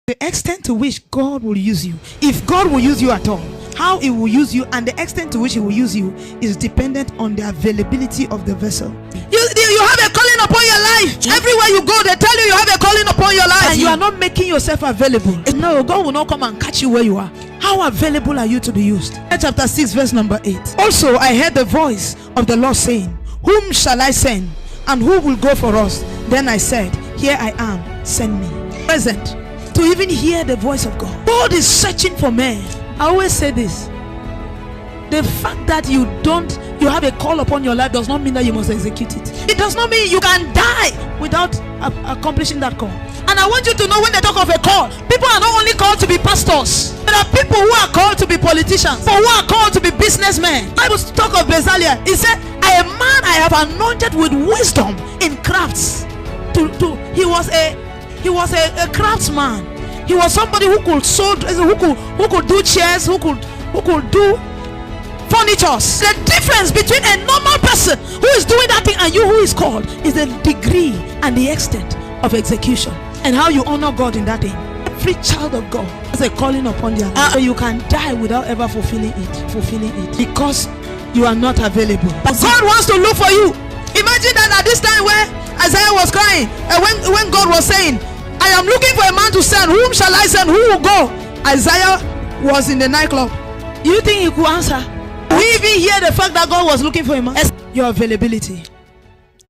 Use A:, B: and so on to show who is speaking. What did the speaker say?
A: The extent to which God will use you, if God will use you at all, how He will use you and the extent to which He will use you is dependent on the availability of the vessel.
B: You have a calling upon your life. Everywhere you go, they tell you have a calling upon your life.
A: And you are not making yourself available. No, God will not come and catch you where you are. How available are you to be used? Chapter 6 verse number 8. Also I heard the voice of the Lord saying, whom shall I send? And who will go for us? Then I said, here I am, send me. Present to even hear the voice of God. God is searching for men. I always say this. The fact that you have a call upon your life does not mean that you must execute it. It does not mean you can die without accomplishing that call. And I want you to know, when they talk of a call, people are not only called to be pastors. There are people who are called to be politicians, but who are called to be businessmen. I was talk of Bezalel. He said, a man I have anointed with wisdom in crafts. He was a craftsman. He was somebody who could sew, who could do chairs, who could do furniture. The difference between a normal person who is doing that thing and you who is called is the degree and the extent of execution and how you honor God in that thing. Every child of God has a calling upon their life. You can die without ever fulfilling it because you are not available. God wants to look for you. Imagine that at this time where Isaiah was crying, and when God was saying, I am looking for a man to send. Whom shall I send? Who will go? Isaiah was in the nightclub. Do you think he could answer? We even hear the fact that God was looking for a man. Your availability.